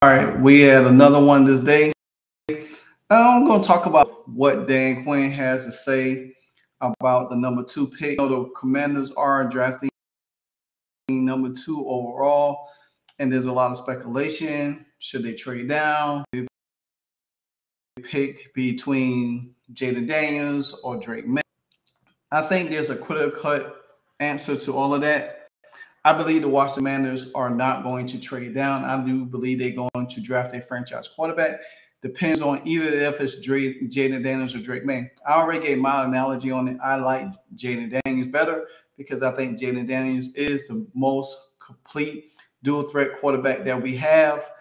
right, we had another one this day. I'm going to talk about what Dan Quinn has to say about the number 2 pick. The Commanders are drafting number 2 overall, and there's a lot of speculation. Should they trade down? Pick between Jaden Daniels or Drake May? I think there's a clear-cut answer to all of that. I believe the Washington Commanders are not going to trade down. I do believe they're going to draft a franchise quarterback. Depends on either if it's Jaden Daniels or Drake May. I already gave my analogy on it. I like Jaden Daniels better because I think Jaden Daniels is the most complete dual threat quarterback that we have.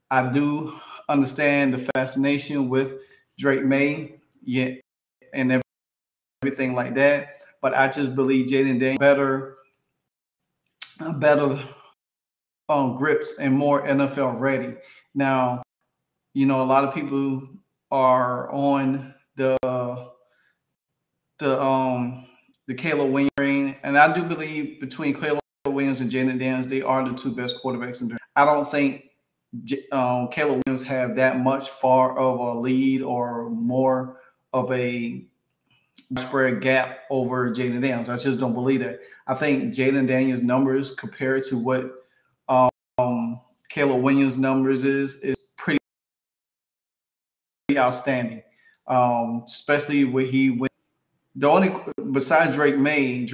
I do understand the fascination with Drake May, and everything like that, but I just believe Jaden Daniels better grips and more NFL ready. Now, a lot of people are on the Kayla Williams train, and I do believe between Kayla Williams and Jaden Daniels, they are the 2 best quarterbacks in the. I don't think Kayla Williams have that much far of a lead or more of a spread gap over Jaden Daniels. I just don't believe that. I think Jaden Daniels' numbers compared to what Kayla Williams' numbers is pretty outstanding, especially when he went. The only besides Drake May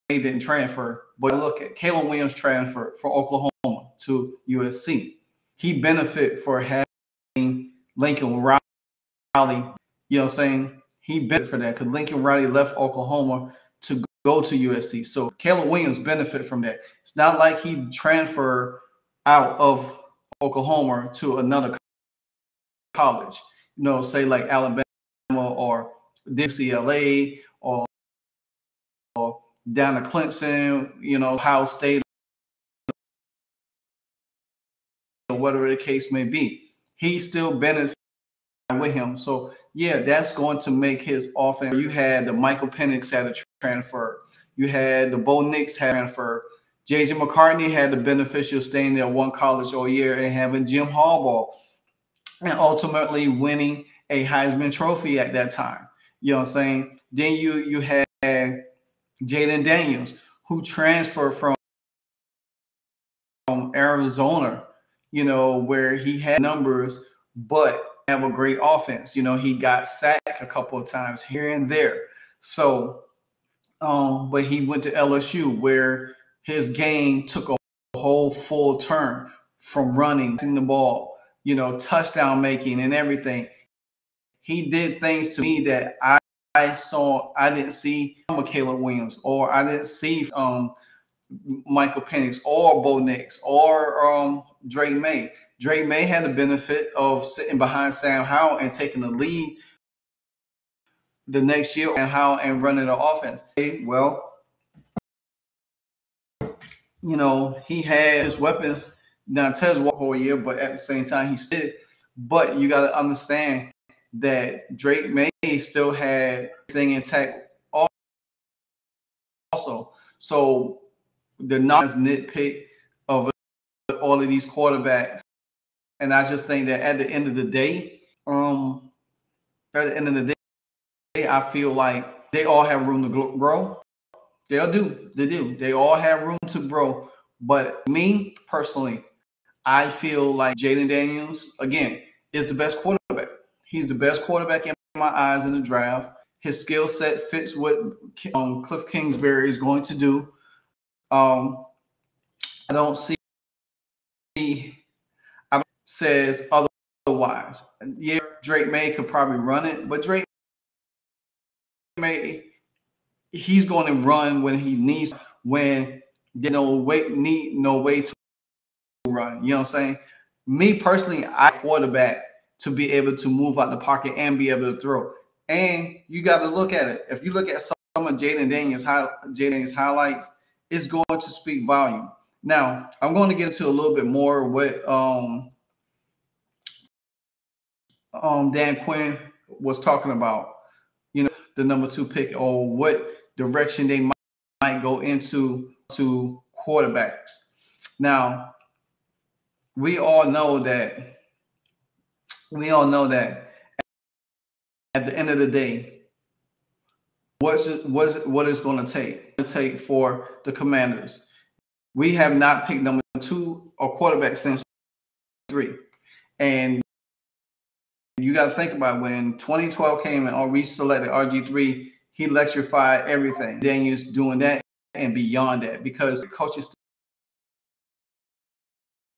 didn't transfer, but look at Kayla Williams transfer for Oklahoma to USC. He benefit for having Lincoln Riley. You know what I'm saying? He benefit for that because Lincoln Riley left Oklahoma to go to USC. So Kayla Williams benefit from that. It's not like he transferred out of Oklahoma to another college. Say like Alabama or UCLA or down to Clemson, Ohio State, or whatever the case may be. He still benefits with him. So, yeah, that's going to make his offense. You had the Michael Penix had a transfer. You had the Bo Nix had a transfer. J.J. McCartney had the beneficial staying there one college all year and having Jim Harbaugh and ultimately winning a Heisman Trophy at that time. You know what I'm saying? Then you had Jaden Daniels, who transferred from Arizona, where he had numbers, but have a great offense. He got sacked a couple of times here and there. So, but he went to LSU where his game took a whole full turn from running the ball, touchdown making and everything. He did things to me that I didn't see Kayla Williams, or I didn't see Michael Penix or Bo Nix or Drake May. Drake May had the benefit of sitting behind Sam Howell and taking the lead the next year and running the offense. Well, he had his weapons. Now, Tez walked whole year, but at the same time, he stood. But you got to understand that Drake May still had everything intact also. So the nitpick of all of these quarterbacks. And I just think that at the end of the day, I feel like they all have room to grow. They do. They all have room to grow. But me personally, I feel like Jaden Daniels, again, is the best quarterback. He's the best quarterback in my eyes in the draft. His skill set fits what Cliff Kingsbury is going to do. I don't see says otherwise. Yeah, Drake May could probably run it, but Drake May, he's going to run when he needs, when there's no way to run. You know what I'm saying? Me personally, I quarterback to be able to move out the pocket and be able to throw. And you got to look at it. If you look at some of Jaden Daniels' highlights, it's going to speak volume. Now, I'm going to get into a little bit more what Dan Quinn was talking about, the number 2 pick, or what direction they might go into to quarterbacks. Now, we all know that at the end of the day, what it's going to take for the Commanders. We have not picked number 2 or quarterback since 3, and you got to think about when 2012 came and we selected RG3. He electrified everything. Daniels doing that and beyond that, because the coaching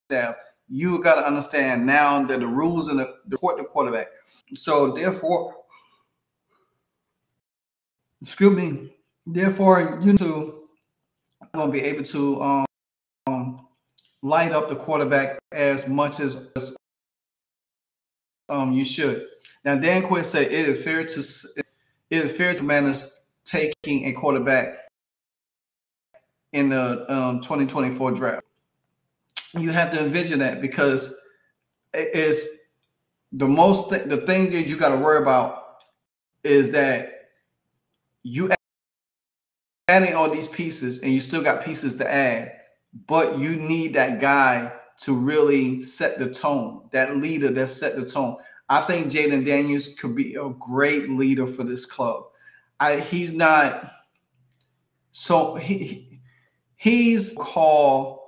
staff, you got to understand now that the rules and the quarterback. So therefore, you two are going to be able to light up the quarterback as much as you should. Now, Dan Quinn said it is fair to Commanders taking a quarterback in the 2024 draft. You have to envision that, because it's the thing that you got to worry about is that you adding all these pieces and you still got pieces to add, but you need that guy to really set the tone, that leader that set the tone. I think Jaden Daniels could be a great leader for this club. He's not so he's called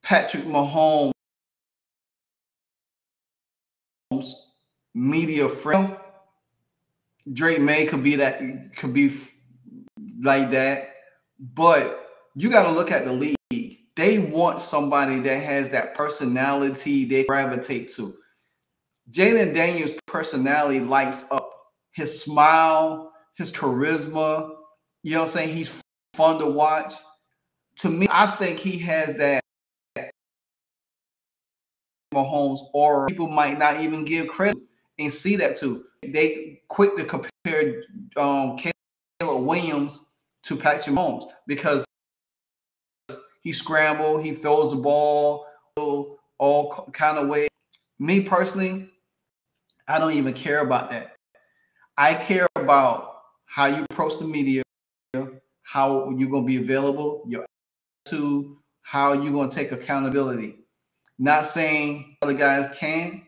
Patrick Mahomes media friend. Drake May could be like that, but you got to look at the league. They want somebody that has that personality they gravitate to. Jaden Daniels' personality lights up. His smile, his charisma, you know what I'm saying? He's fun to watch. To me, I think he has that Mahomes aura. People might not even give credit and see that too. They quick to compare Kayla Williams to Patrick Mahomes because he scrambles, he throws the ball all kind of ways. Me personally, I don't even care about that. I care about how you approach the media, how you're going to be available, your attitude, how you're going to take accountability. Not saying other guys can.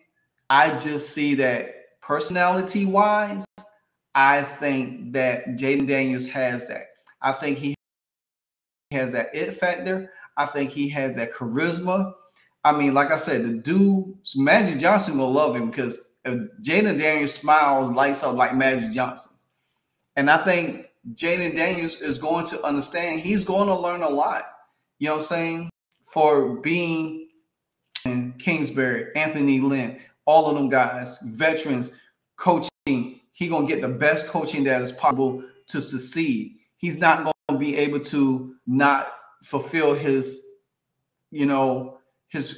I just see that personality-wise, I think that Jaden Daniels has that. I think he has that it factor. I think he has that charisma. I mean, like I said, the dude, Magic Johnson will love him because Jaden Daniels smiles, lights up like Magic Johnson. And I think Jaden Daniels is going to understand. He's going to learn a lot, you know what I'm saying, for being in Kingsbury, Anthony Lynn, all of them guys, veterans, coaching. He's going to get the best coaching that is possible to succeed. He's not going to be able to not fulfill his, you know, his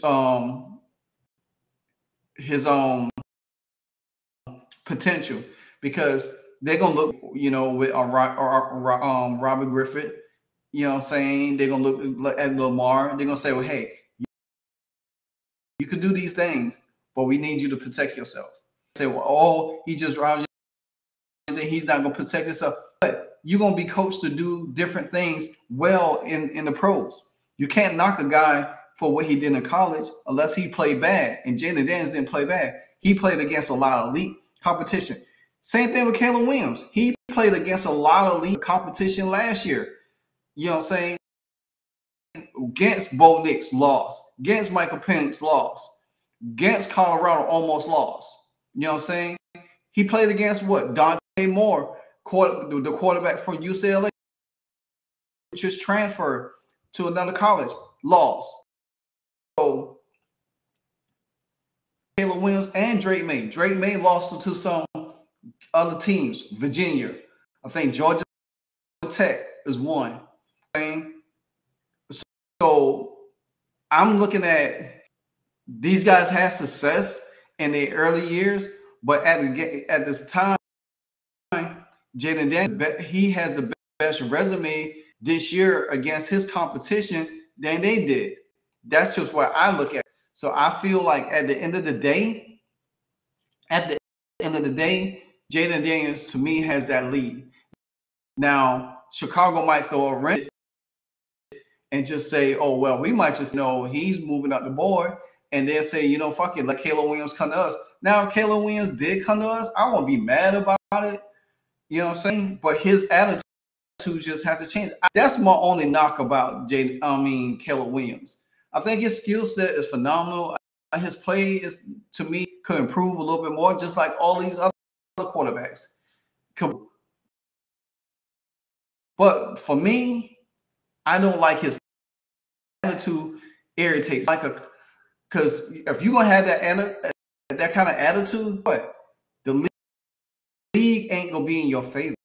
potential, because they're going to look, you know, with Robert Griffith, you know what I'm saying? They're going to look at Lamar. They're going to say, well, hey, you could do these things, but we need you to protect yourself. Say, well, oh, he just rounds you, he's not going to protect himself. But you're going to be coached to do different things well in the pros. You can't knock a guy for what he did in college unless he played bad. And Jaden Daniels didn't play bad. He played against a lot of elite competition. Same thing with Kayla Williams. He played against a lot of elite competition last year. You know what I'm saying? Against Bo Nix, lost. Against Michael Penix, lost. Against Colorado, almost lost. You know what I'm saying? He played against what? Dante Moore, the quarterback from UCLA, which is transferred to another college, lost. So Kayla Williams and Drake May. Drake May lost to some other teams. Virginia. I think Georgia Tech is one. So I'm looking at these guys had success in their early years, but at this time, Jaden Daniels, he has the best resume this year against his competition than they did. That's just what I look at. So I feel like at the end of the day, Jaden Daniels to me has that lead. Now, Chicago might throw a wrench and just say, oh, well, we might just know he's moving up the board, and then say, you know, fuck it, let Kayla Williams come to us. Now, if Kayla Williams did come to us, I won't be mad about it. You know what I'm saying? But his attitude just has to change. That's my only knock about Kayla Williams. I think his skill set is phenomenal. His play is, to me, could improve a little bit more, just like all these other quarterbacks. But for me, I don't like his attitude. Irritates because if you're gonna have that kind of attitude, but the league ain't gonna be in your favor.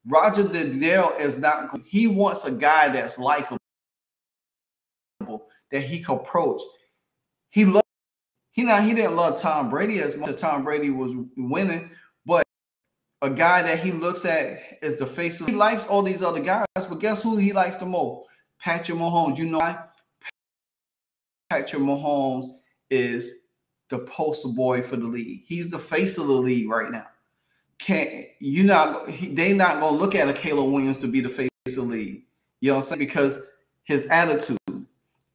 Roger Goodell is not. He wants a guy that's likable, that he can approach. He didn't love Tom Brady as much as Tom Brady was winning, but a guy that he looks at as the face of. He likes all these other guys, but guess who he likes the most? Patrick Mahomes. You know why? Patrick Mahomes is the poster boy for the league. He's the face of the league right now. They not gonna look at a Kayla Williams to be the face of the league. You know what I'm saying? Because his attitude.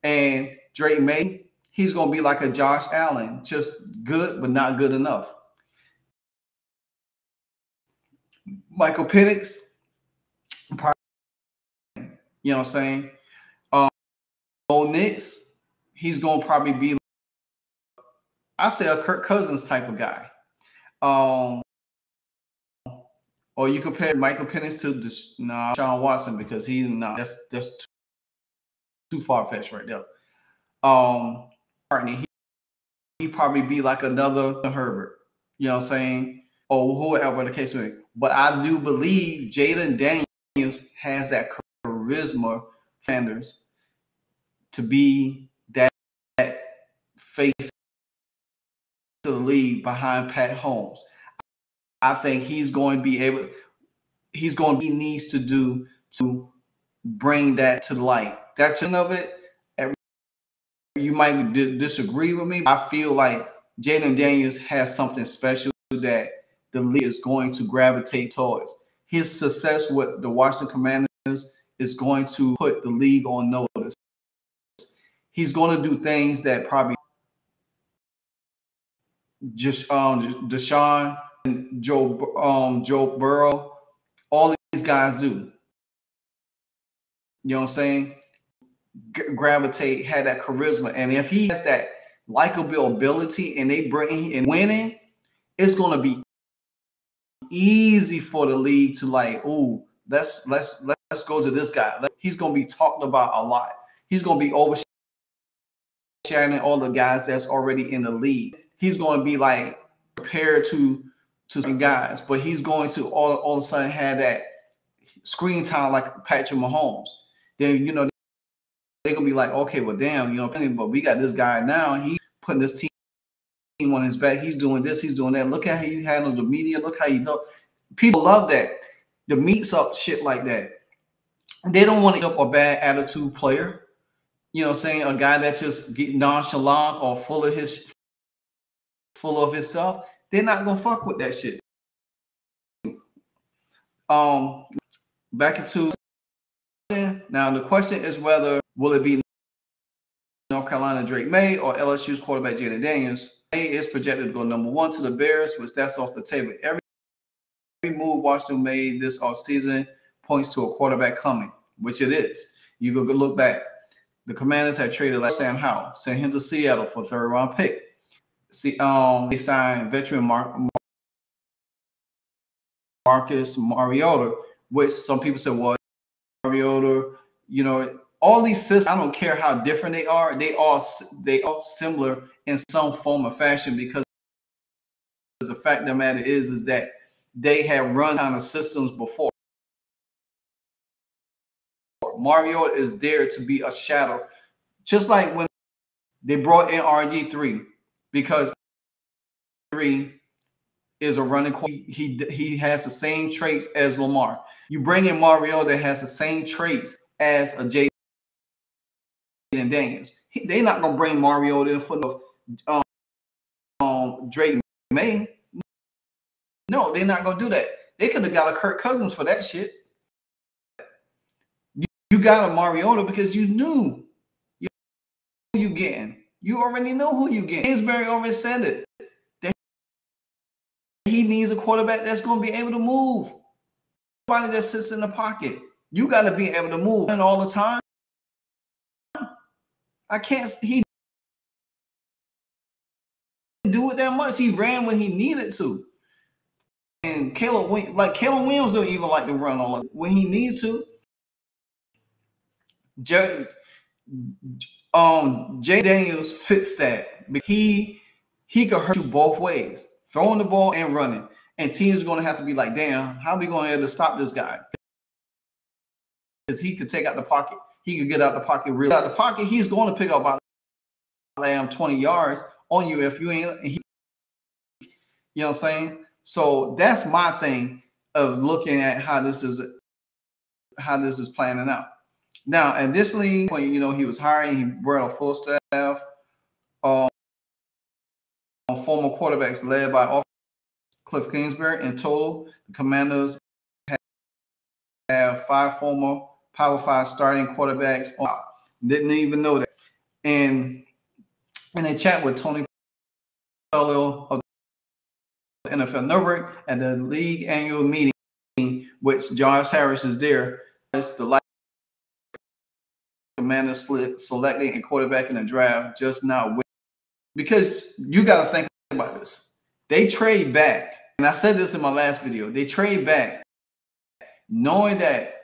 And Drake May, he's gonna be like a Josh Allen, just good but not good enough. Michael Penix, you know what I'm saying? Bo Nix, he's gonna probably be, I say, a Kirk Cousins type of guy. Or you compare Michael Penix to Sean Watson, because that's too far-fetched right there. He probably be like another Herbert, you know what I'm saying? Or whoever the case may be. But I do believe Jaden Daniels has that charisma, Sanders, to be that face of the league behind Pat Holmes. I think he's going to be able. He needs to do to bring that to light. That's end of it. You might disagree with me, but I feel like Jaden Daniels has something special that the league is going to gravitate towards. His success with the Washington Commanders is going to put the league on notice. He's going to do things that probably just Deshaun and Joe Burrow, all these guys do. You know what I'm saying? Gravitate, had that charisma, and if he has that likable ability, and they bring in winning, it's going to be easy for the league to like, oh, let's go to this guy. He's going to be talked about a lot. He's going to be overshadowing all the guys that's already in the league. He's going to be like prepared to some guys, but he's going to all of a sudden have that screen time like Patrick Mahomes. Then, you know, they're going to be like, okay, well, damn, you know, but we got this guy now. He's putting this team on his back. He's doing this. He's doing that. Look how he handles the media. Look how he talk. People love that. The meets up shit like that. They don't want to get up a bad attitude player. You know what I'm saying? A guy that just get nonchalant or full of himself. They're not going to fuck with that shit. Back into now, the question is whether will it be North Carolina Drake May or LSU's quarterback Jaden Daniels. May is projected to go #1 to the Bears, which that's off the table. Every move Washington made this offseason points to a quarterback coming, which it is. You go look back. The Commanders had traded like Sam Howell, sent him to Seattle for a 3rd-round pick. They signed veteran Marcus Mariota, which some people said, well, Mariota, you know, all these systems, I don't care how different they are, they all similar in some form or fashion, because the fact of the matter is that they have run kind of systems before. Mariota is there to be a shadow, just like when they brought in RG3, because 3 is a running quarterback. He has the same traits as Lamar. You bring in Mariota that has the same traits as a Jaden Daniels. They're not gonna bring Mariota in front of Drake May. No, they're not gonna do that. They could have got a Kirk Cousins for that shit. You got a Mariota because you knew who you getting. You already know who you getting. Kingsbury already said it. That he needs a quarterback that's going to be able to move. Somebody that sits in the pocket. You got to be able to move all the time. I can't. He didn't do it that much. He ran when he needed to. And Kayla Williams don't even like to run all when he needs to. Jaden Daniels fits that. He could hurt you both ways, throwing the ball and running. And teams are going to have to be like, damn, how are we going to be able to stop this guy? Because he could take out the pocket. He could get out the pocket real out the pocket. He's going to pick up about 20 yards on you if you ain't. You know what I'm saying? So that's my thing of looking at how this is planning out. Now, additionally, when he was hiring, he brought a full staff. Former quarterbacks led by Cliff Kingsbury. In total, the Commanders have 5 former Power 5 starting quarterbacks. Didn't even know that. And in a chat with Tony Pello of the NFL Network at the league annual meeting, which Josh Harris is there, is the Commanders selecting a quarterback in the draft just now. Because you got to think about this. They trade back. And I said this in my last video. They trade back knowing that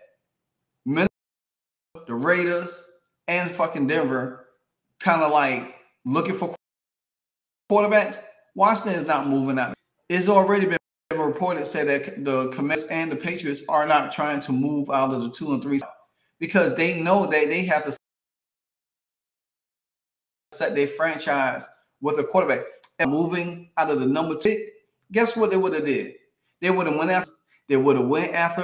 the Raiders and fucking Denver kind of like looking for quarterbacks. Washington is not moving out. It's already been reported said that the Commanders and the Patriots are not trying to move out of the 2 and 3 because they know that they have to set their franchise with a quarterback. And moving out of the number 2, guess what they would have did? They would have went after. They would have went after.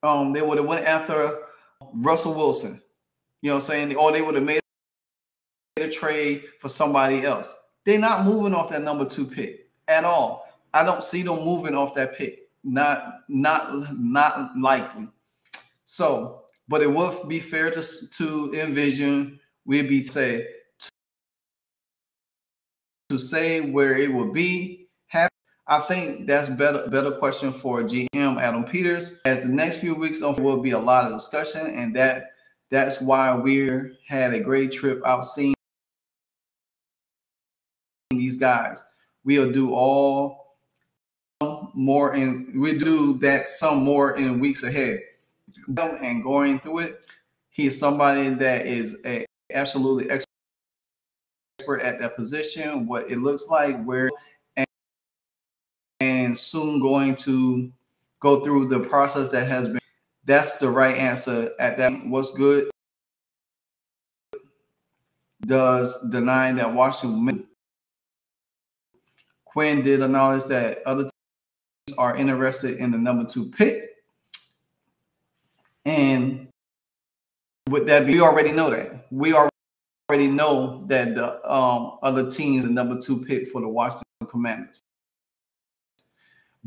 They would have went after Russell Wilson. You know what I'm saying? Or they would have made a trade for somebody else. They're not moving off that number 2 pick at all. I don't see them moving off that pick. Not likely. So, but it would be fair to envision. We'd be to say where it would be. I think that's better question for GM Adam Peters. As the next few weeks will be a lot of discussion, and that's why we had a great trip out seeing these guys. We'll do all more, and we do that some more in weeks ahead. And going through it, he is somebody that is absolutely expert at that position, what it looks like, where. And soon going to go through the process that has been. That's the right answer at that. What's good does denying that Washington. Quinn did acknowledge that other teams are interested in the number 2 pick. And with that, we already know that. We already know that the other teams, the number 2 pick for the Washington Commanders.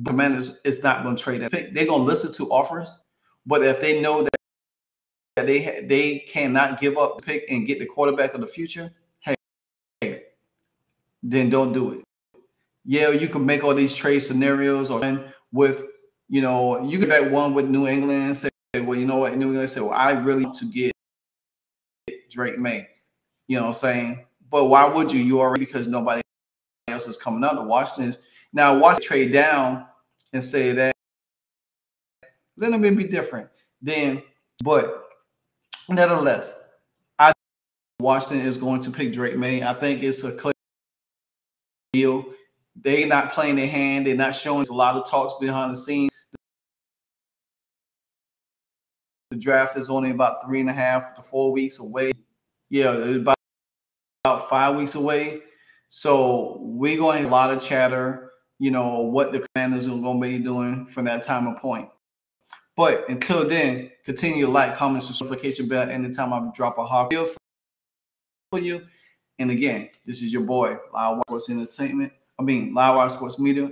Commanders is not going to trade that pick. They're going to listen to offers, but if they know that they cannot give up the pick and get the quarterback of the future, hey, then don't do it. Yeah, you can make all these trade scenarios, or with you can bet one with New England and say, well, you know what, New England say, well, I really want to get Drake May. You know what I'm saying? But why would you? You already, because nobody else is coming out. The Washington now trade down and say that, then it may be different. But nevertheless, I think Washington is going to pick Drake May. I think it's a clear deal. They're not playing their hand. They're not showing a lot of talks behind the scenes. The draft is only about 3.5 to 4 weeks away. Yeah, about 5 weeks away. So we're going to have a lot of chatter, what the Commanders are going to be doing from that time of point. But until then, continue to like, comment, subscribe, notification bell anytime I drop a hot video for you. And again, this is your boy, Livewire Sports Entertainment. Livewire Sports Media.